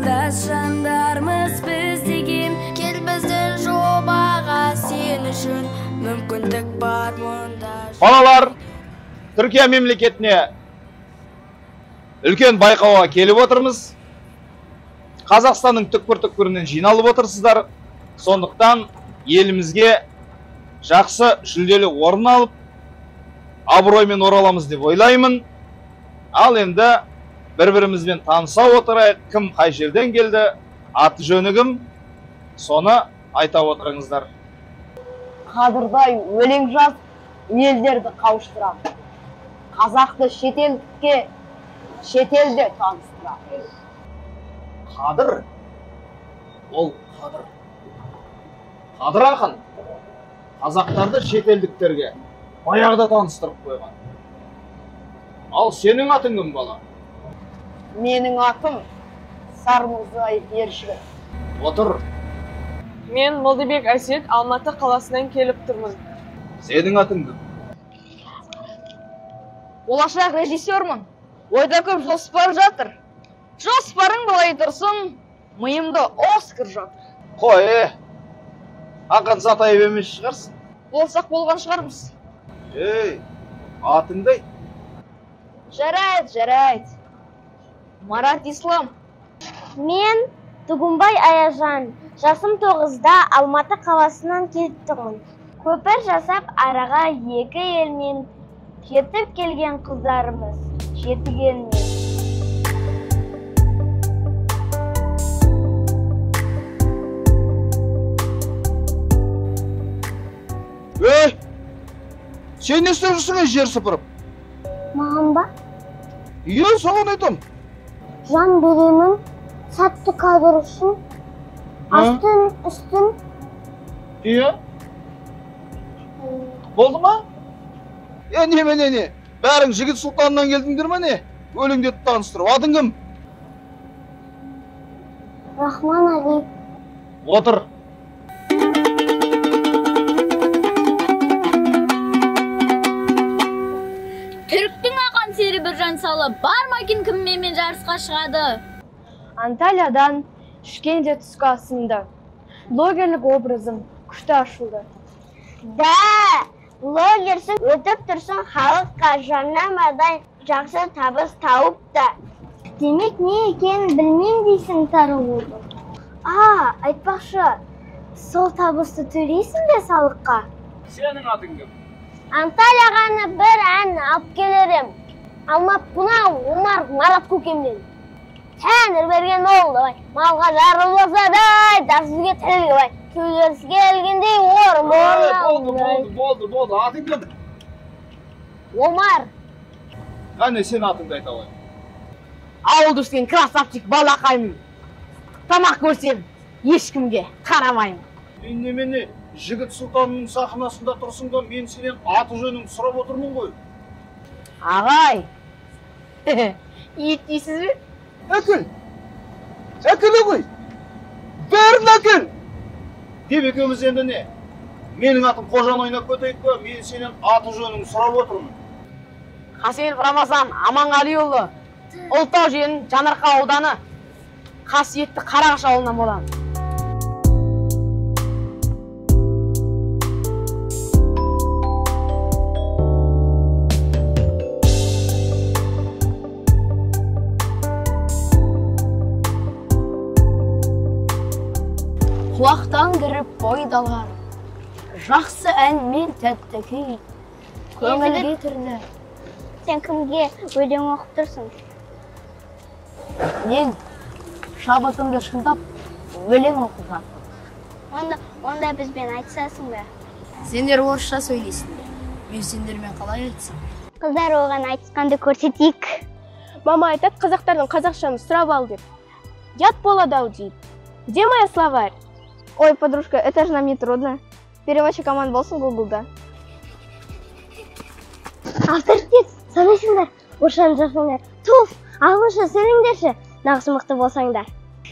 Замандас жандармыз біз деген, кел біздің жобаға сен үшін мүмкіндік бар мұнда. Балалар, Түркия мемлекетіне үлкен байқауға келіп отырмыз. Қазақстанның түкпір-түкпірінен жиналып отырсыздар. Сондықтан елімізге жақсы жүлделі орын алып, абыроймен ораламыз деп ойлаймын. Ал енді бір-бірімізбен таныса отырайық, кім қай жерден келді, аты жөні кім, соны айта отырыңыздар. Қадырдай өлең жаз, елдерді қауыштырам. Қазақты шетелдікке, шетелде таныстырам. Қадыр? Ол Қадыр. Қадыр ақын қазақтарды шетелдіктерге баяғыда таныстырып қойған. Ал сенің атың кім, бала? Менің атым Сармырзай Ершігіт. Отыр. Мен Молдыбек Әсет, Алматы қаласынан келіп тұрмын. Сенің атың кім? Болашақ режиссермін. Ойда көп жоспар жатыр. Жоспарың былай тұрсын, миымда Оскар жатыр. Қой, ақын Сатаев емес шығарсың. Болсақ болған шығармыз. Ей, атыңдай? Жарайды. Марат Ислам. Мен Тугунбай Аяжан. Жасым 9-да Алматы қаласынан келіп тұрмын. Көпір жасап араға екі елмен кетіп келген қыздарымыз. Жетігенмен. Ей, сен не істеп жүрсің, жер сыпырып? Маған ба? Иә, саған айтам. Жан беремін, сәтті кадр үшін. Астын, үстін. Иә? Болды ма? Не? Бәрің жігіт сұлтанынан келдіңдер ме не? Өлеңдетіп таныстырып, адың кім? Рахман Али. Отыр. Түріктің ақан сері бір жан салы, бар макен кіммен жарысқа шығады? Анталиядан Шкенде түскі асында. Блогерлік образым күшті ашылды. Да, блогерсің өтіп тұрсын халыққа жарнамадан жақсы табыс тауып та. Демек не екенін білмеймін дейсің тарылуды. Айтпақшы, сол табысты төлейсің бе салыққа? Сенің атың кім? Анталияғаны бір ән алып келерім. Алмап бұна Омар Марат көкемнен. Тәңір берген олды бай, малға жарылмаса дай, дәрсізге тілге бай, сөйлесі келгендей орын. Болды, атың кім? Омар. Қане, сен атыңды айта ғой. Ауылды өскен красавчик балақаймын. Тамақ көрсем, ешкімге қарамаймын. Немене, жігіт сұлтанның сахнасында тұрсың ба, мен сенен аты жөнің сұрап отырмын ғой. Ағай, ет дейсіз бе? Әкіл ғой. Бәрін әкіл. Деп екеуміз енді не? Менің атым Қожан ойнап көтейік пе, мен сенен аты жөнің сұрап отырмын. Қасен Рамазан Аманғалиұлы, Ұлытау жерінің Жанарқа ауданы, қасиетті Қарағаш ауылынан боламын. Құлақтан кіріп бойдалған, жақсы ән мен тәтті күй, көңілге түрлі. Сен кімге өлең оқып тұрсың? Мен шабытымды шыңдап, өлең оқыған. Онда бізбен айтсасың ба? Сендер орысша сөйлейсіңдер, мен сендермен қалай айтсам? Қыздар оған айтысқанды көрсетейік. Мама айтады, қазақтардың қазақшаны сұрап ал деп. Ят болады ау дейді. Где моя словарь? Ой, подружка, это же нам не трудно. Переводчик команд болсын Гуглда. Авторитет, санайсыңдар, орысшаны жасаңдар. Туф, ағылшынша сөйлеңдерші, нағыз мықты болсаңдар.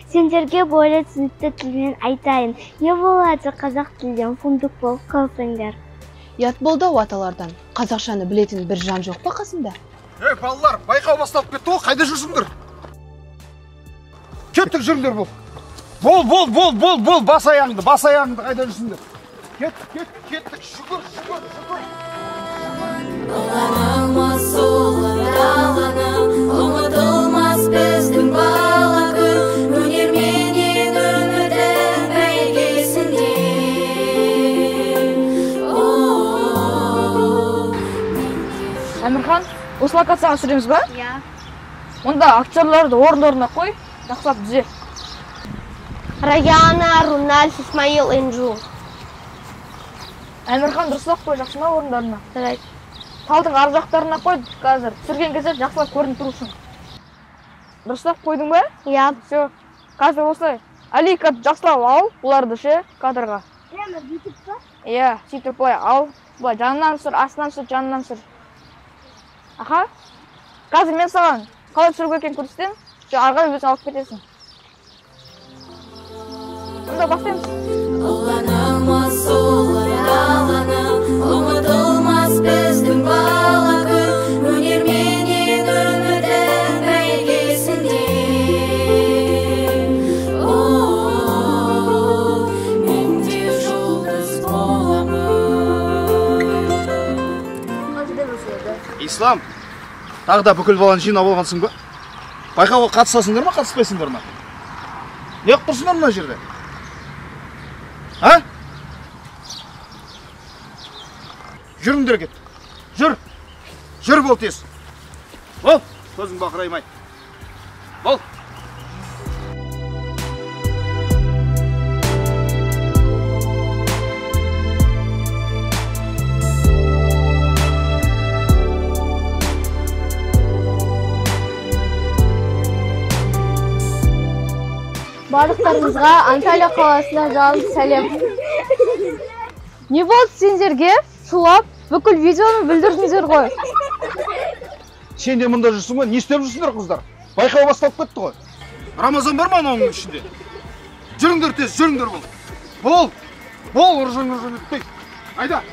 Сендерге бойлы түсінікті тілмен айтайын. Не болады қазақ тілден фундук болып қалсаңдар. Ят болды ау аталардан. Қазақшаны білетін бір жан жоқ па қасында? Балалар, байқау басталып кетті ғой, қайда жүрсіңдер? кеттік жүріңдер бол. Бол, бас аяғыңды қайда жүрсіңдер. Кеттік, шүкір. Ұланамас ұлы даланың, ұмытылмас біздің бала күн, өнерменен өмірдің бәйгесінде. Әмірхан, осы локацияға түсіреміз ба? Иә. Онда актерларды орын-орнына қой, жақсылап түзе. Раяна, Руналь, Исмаил, Энджу. Әмірхан, дұрыстап қой, жақсына орындарына. Жарайды. Талдың ар жақтарына қой, қазір түсірген кезде жақсылап көрініп тұру үшін. Дұрыстап қойдың ба? Иә. Все. Қазір осылай. Алика жақсылап ал, бұларды ше, кадрға. Прямо бүйтіп па? Иә, сөйтіп былай ал. Былай жанынан түсір, астынан түсір, жанынан түсір. Аха. Қазір мен саған қалай түсіру керек екенін көрсетемін. Арға өзің алып кетесің. Онда бастаймыз. Ұланамас ұлы даланың, ұмытылмас біздің бала күн, өнерменен өмірдің бәйгесінде. Мен де жұлдыз боламын. Ислам, тағы да бүкіл баланы жинап алғансың ба? Байқауға қатысасыңдар ма, қатыспайсыңдар ма? Не қып тұрсыңдар мына жерде? А? Жүріңдер кет. Жүр бол тез. Бол, көзің бақыраймай. Бол. Барлықтарыңызға Анталия қаласына жалынды сәлем. Не болды сендерге? Шулап, бүкіл видеоны бүлдірдіңіздер ғой. Сен де мұнда жүрсің ғой, не істеп жүрсіңдер қыздар? Байқау басталып кетті ғой. Рамазан бар ма оның ішінде? Жүріңдер тез, жүріңдер бол. Бол, ұржың өтпей. Айда.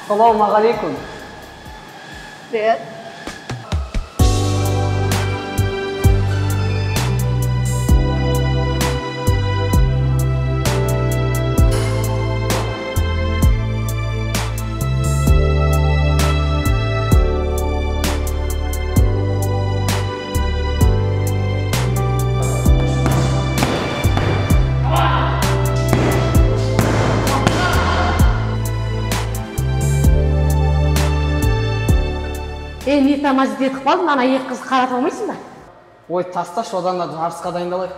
Assalamualaikum. Привет. Не тамазит етіп қалдың, ана екі қызды қаратып алмайсың ба? Ой, тасташ, одан да жарысқа дайындалайық.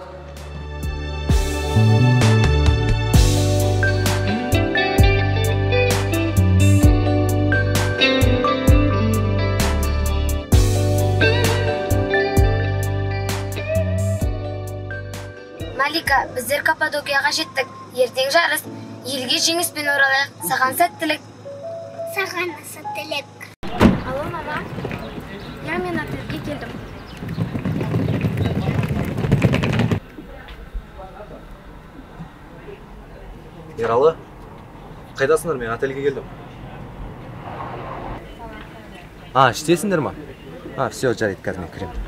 Малика, біздер Каппадокияға жеттік. Ертең жарыс. Елге жеңіспен оралайық. Саған сәттілік. Саған сәттілік. Алло, мама. Я мен отельге келдім. Ералы, қайдасыңдар? Мен отельге келдім. Іштесіңдер ма? Все, жарайды, қазір мен кіремін.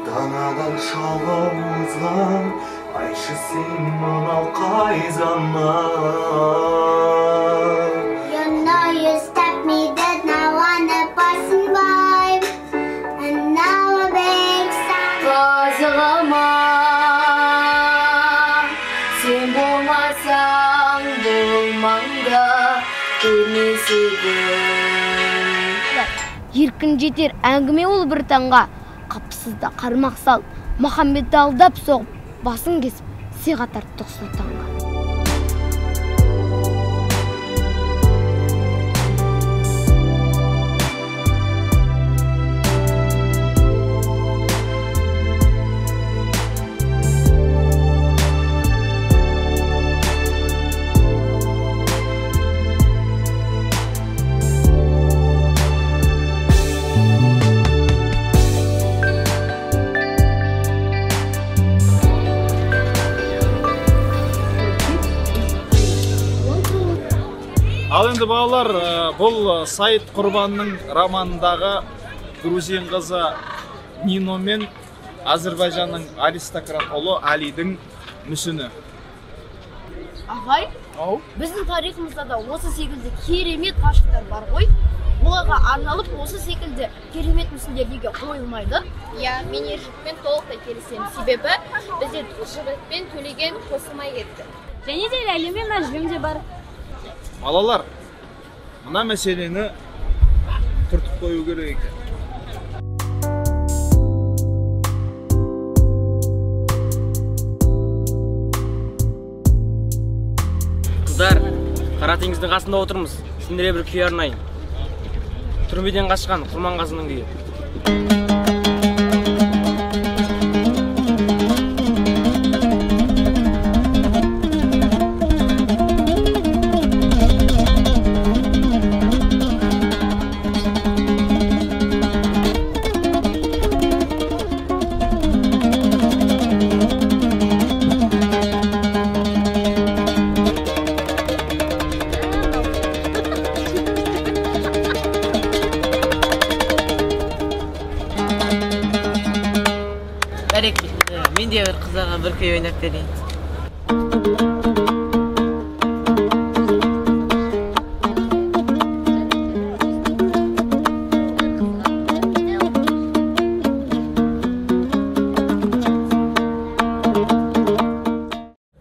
Данадан шалғымызған Айшы сен мынау қай заман You know you stopped me dead, now I'm the passing by. And now a big sound. Қазығыма сен болмасаң бұл маңда көрмес едім. Еркін жетер әңгіме ол бір таңға, қапсызда қармақ сал, Махамбетті алдап соғып, басын кесіп, сыйға тарттық сұлтанға. Ал енді балалар, бұл Саид Құрбанның романындағы грузин қызы Нино мен Азербайжанның аристократ ұлы Алидің мүсіні. Ағай, біздің тарихымызда да осы секілді керемет ғашықтар бар ғой. Оларға арналып осы секілді керемет мүсіндер неге қойылмайды? Я, мен ержігітпен толықтай келісемін. Себебі бізде жігітпен төлеген қосылмай кетті. Және де Ләйлі мен Нәжім де бар. Балалар, мына мәселені түртіп қою керек екен. Қыздар, Қара теңіздің қасында отырмыз. Сендерге бір күй арнайын. Түрмеден қашқан Құрманғазының күйі. Мен де бір қызға бір күй ойнап берейін.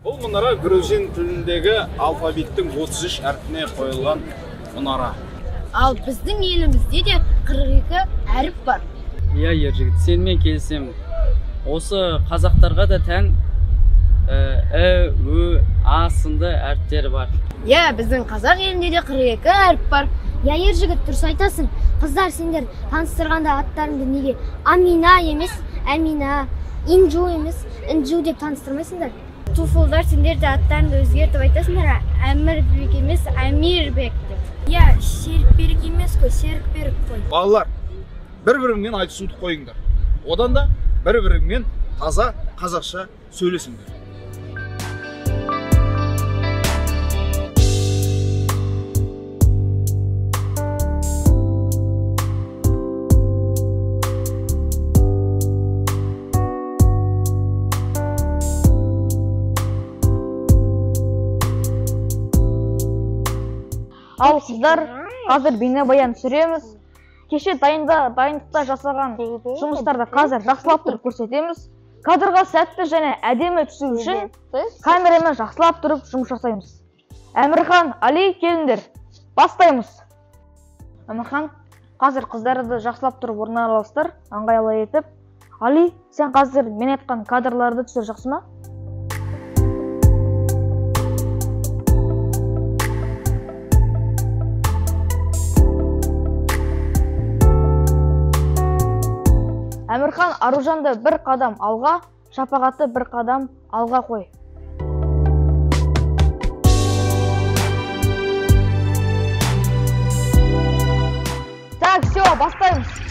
Бұл мұнара грузин тіліндегі алфавиттің 33 әрпіне қойылған мұнара. Ал біздің елімізде де 42 әріп бар. Иә, ержігіт, сенімен келісемін. Осы қазақтарға да тән Ү, А сынды әріптері бар. Иә, біздің қазақ елінде де 42 әріп бар. Я ержігіт, дұрыс айтасың. Қыздар, сендер таныстырғанда аттарыңды неге Амина емес, Әмина, Инжу емес, Инжу деп таныстырмайсыңдар? Туфылдар, сендер де аттарыңды өзгертіп айтасыңдар, Әмірбек емес, Әмирбек деп. Я, Серікберік емес қой, Серікберік қой. Балалар, бір-біріңмен айтысуды қойыңдар. Одан да бір-біріңмен таза қазақша сөйлесіңдер. Ал қыздар, қазір бейнебаян түсіреміз. Кеше дайындықта жасаған жұмыстарды қазір жақсылап тұрып көрсетеміз. Кадрға сәтті және әдемі түсу үшін камерамен жақсылап тұрып жұмыс жасаймыз. Әмірхан, Али, келіңдер. Бастаймыз. Әмірхан, қазір қыздарды жақсылап тұрып орналастыр, ыңғайлы етіп. Али, сен қазір мен айтқан кадрларды түсір, жақсы ма? Әмірхан, Аружанды бір қадам алға, Шапағатты бір қадам алға қой. Так, все, бастаймыз.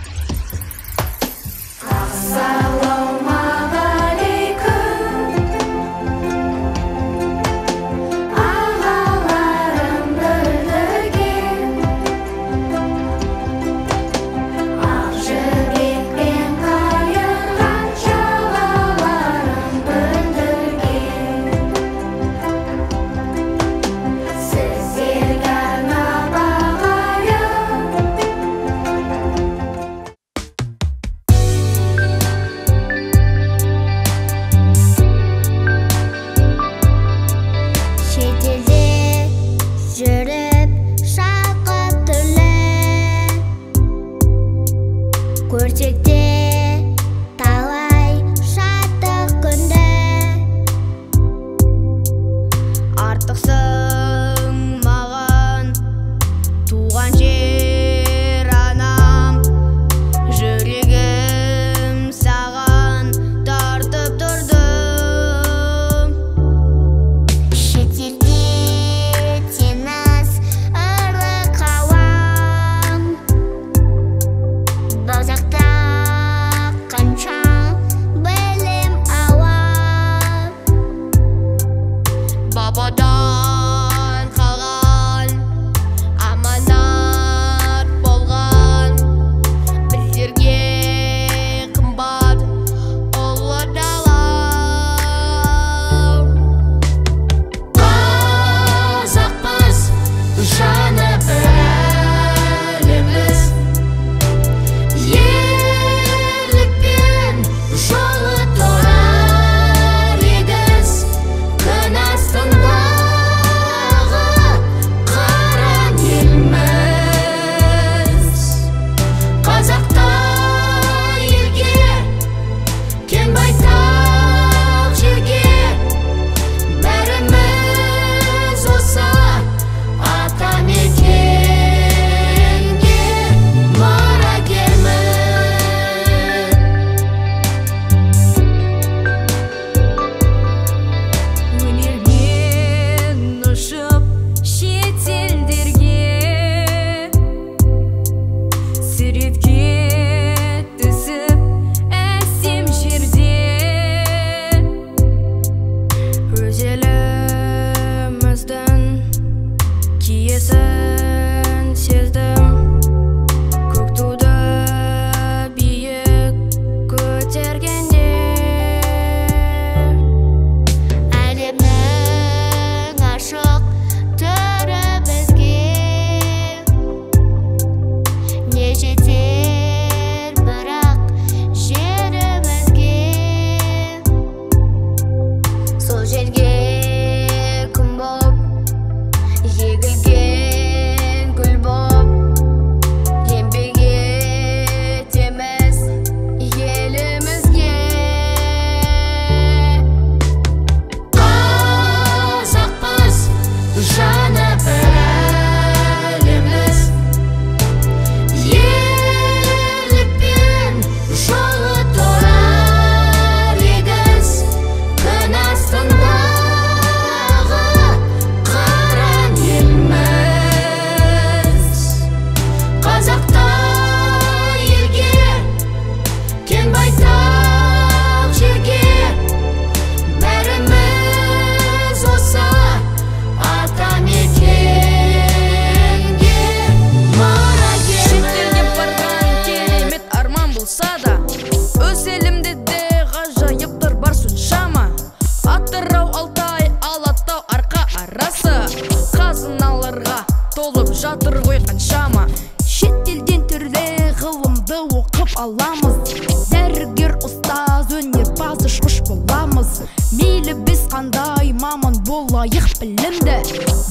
жатыр ғой қаншама. Шет елден түрлі ғылымды оқып аламыз. Дәрігер, ұстаз, өнерпаз, ұшқыш боламыз. Мейлі біз қандай маман болайық білімді,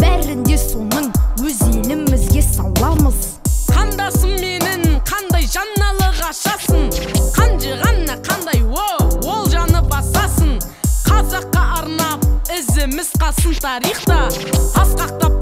бәрінде соның өз елімізге саламыз. Қандасым менің қандай жанналық ашасын, қанжығанна қандай ол жаны басасын. Қазаққа арнап ізіміз қалсын тарихта, асқақтап